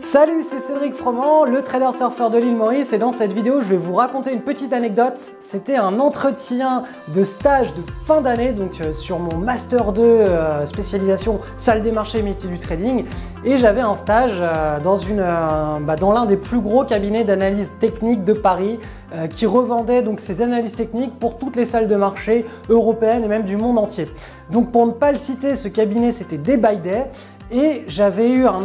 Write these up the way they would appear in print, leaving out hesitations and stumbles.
Salut, c'est Cédric Froment, le trader surfeur de l'île Maurice, et dans cette vidéo je vais vous raconter une petite anecdote. C'était un entretien de stage de fin d'année, donc sur mon Master 2 spécialisation salle des marchés métier du trading, et j'avais un stage dans l'un des plus gros cabinets d'analyse technique de Paris qui revendait donc ses analyses techniques pour toutes les salles de marché européennes et même du monde entier. Donc pour ne pas le citer, ce cabinet c'était Day by Day. Et j'avais eu un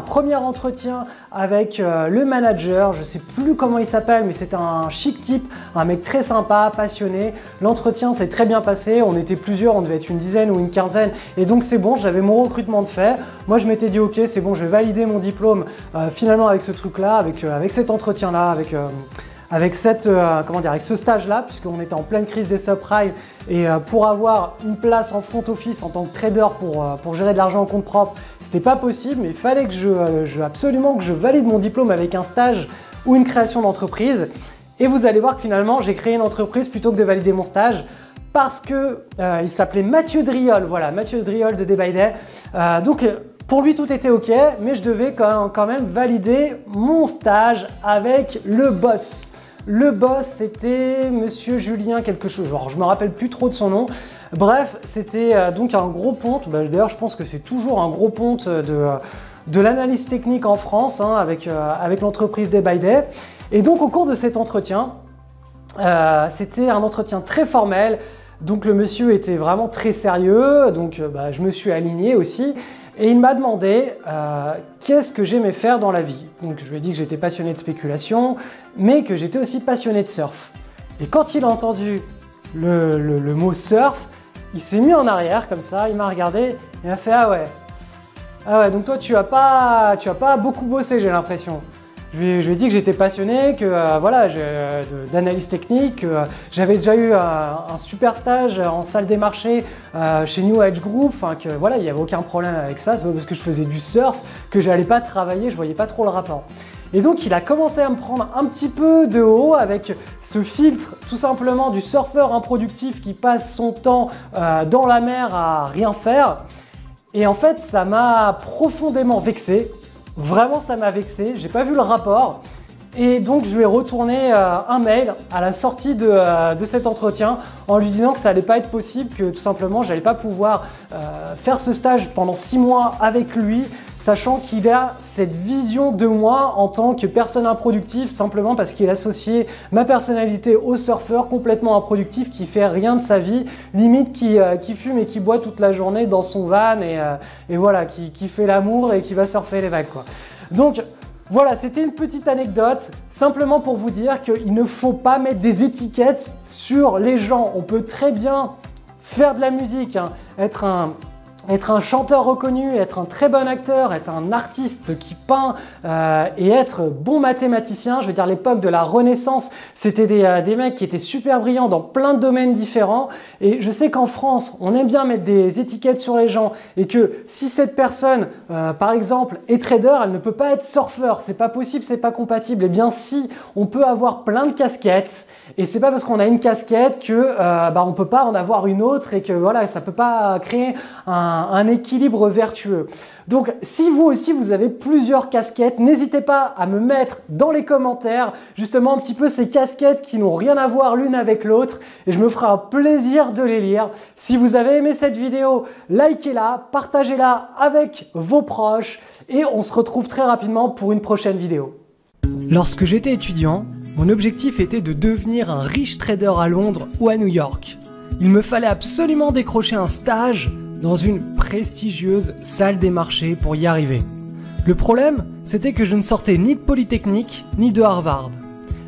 premier entretien avec le manager, je ne sais plus comment il s'appelle, mais c'est un chic type, un mec très sympa, passionné. L'entretien s'est très bien passé, on était plusieurs, on devait être une dizaine ou une quinzaine, et donc c'est bon, j'avais mon recrutement de fait. Moi je m'étais dit ok, c'est bon, je vais valider mon diplôme finalement avec ce truc-là, avec cet entretien-là, avec ce stage-là, puisqu'on était en pleine crise des subprimes, et pour avoir une place en front office en tant que trader pour gérer de l'argent en compte propre, c'était pas possible, mais il fallait que absolument que je valide mon diplôme avec un stage ou une création d'entreprise. Et vous allez voir que finalement, j'ai créé une entreprise plutôt que de valider mon stage, parce que il s'appelait Mathieu Driol, voilà, Mathieu Driol de Day by Day. Donc pour lui, tout était ok, mais je devais quand même valider mon stage avec le boss. Le boss, c'était Monsieur Julien quelque chose, genre je me rappelle plus trop de son nom. Bref, c'était donc un gros ponte. D'ailleurs, je pense que c'est toujours un gros ponte de l'analyse technique en France, hein, avec l'entreprise Day by Day. Et donc, au cours de cet entretien, c'était un entretien très formel. Donc, le monsieur était vraiment très sérieux. Donc, je me suis aligné aussi. Et il m'a demandé qu'est-ce que j'aimais faire dans la vie. Donc je lui ai dit que j'étais passionné de spéculation, mais que j'étais aussi passionné de surf. Et quand il a entendu le mot surf, il s'est mis en arrière comme ça, il m'a regardé et il m'a fait ah ouais, donc toi tu as pas beaucoup bossé, j'ai l'impression. Je lui ai dit que j'étais passionné, que d'analyse technique, que j'avais déjà eu un super stage en salle des marchés chez New Age Group, que voilà, il n'y avait aucun problème avec ça, c'est pas parce que je faisais du surf que j'allais pas travailler, je voyais pas trop le rapport. Et donc il a commencé à me prendre un petit peu de haut avec ce filtre tout simplement du surfeur improductif qui passe son temps dans la mer à rien faire. Et en fait ça m'a profondément vexé. Vraiment, ça m'a vexé, j'ai pas vu le rapport, et donc je lui ai retourné un mail à la sortie de cet entretien en lui disant que ça allait pas être possible, que tout simplement j'allais pas pouvoir faire ce stage pendant 6 mois avec lui, sachant qu'il a cette vision de moi en tant que personne improductive, simplement parce qu'il associait ma personnalité au surfeur complètement improductif qui fait rien de sa vie, limite qui fume et qui boit toute la journée dans son van et voilà, qui fait l'amour et qui va surfer les vagues, quoi. Donc voilà, c'était une petite anecdote, simplement pour vous dire qu'il ne faut pas mettre des étiquettes sur les gens. On peut très bien faire de la musique, hein, être un chanteur reconnu, être un très bon acteur, être un artiste qui peint et être bon mathématicien. Je veux dire, l'époque de la Renaissance, c'était des mecs qui étaient super brillants dans plein de domaines différents. Et je sais qu'en France, on aime bien mettre des étiquettes sur les gens et que si cette personne, par exemple, est trader, elle ne peut pas être surfeur. C'est pas possible, c'est pas compatible. Eh bien, si, on peut avoir plein de casquettes et c'est pas parce qu'on a une casquette que on peut pas en avoir une autre et que voilà, ça peut pas créer un équilibre vertueux. Donc si vous aussi vous avez plusieurs casquettes, n'hésitez pas à me mettre dans les commentaires justement un petit peu ces casquettes qui n'ont rien à voir l'une avec l'autre et je me ferai un plaisir de les lire. Si vous avez aimé cette vidéo, likez-la, partagez-la avec vos proches et on se retrouve très rapidement pour une prochaine vidéo. Lorsque j'étais étudiant, mon objectif était de devenir un riche trader à Londres ou à New York. Il me fallait absolument décrocher un stage dans une prestigieuse salle des marchés pour y arriver. Le problème, c'était que je ne sortais ni de Polytechnique ni de Harvard.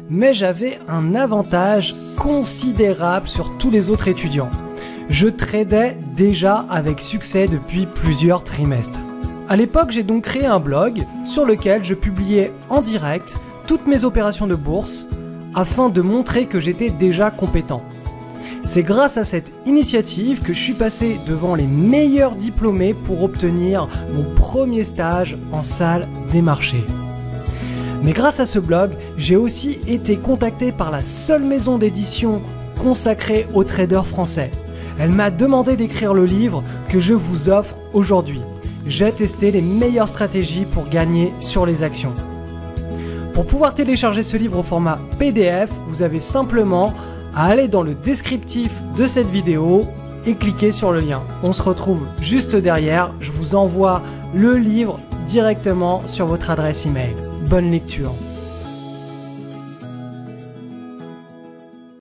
Mais j'avais un avantage considérable sur tous les autres étudiants. Je tradais déjà avec succès depuis plusieurs trimestres. À l'époque, j'ai donc créé un blog sur lequel je publiais en direct toutes mes opérations de bourse afin de montrer que j'étais déjà compétent. C'est grâce à cette initiative que je suis passé devant les meilleurs diplômés pour obtenir mon premier stage en salle des marchés. Mais grâce à ce blog, j'ai aussi été contacté par la seule maison d'édition consacrée aux traders français. Elle m'a demandé d'écrire le livre que je vous offre aujourd'hui. j'ai testé les meilleures stratégies pour gagner sur les actions. Pour pouvoir télécharger ce livre au format PDF, vous avez simplement à aller dans le descriptif de cette vidéo et cliquer sur le lien. On se retrouve juste derrière, je vous envoie le livre directement sur votre adresse email. Bonne lecture!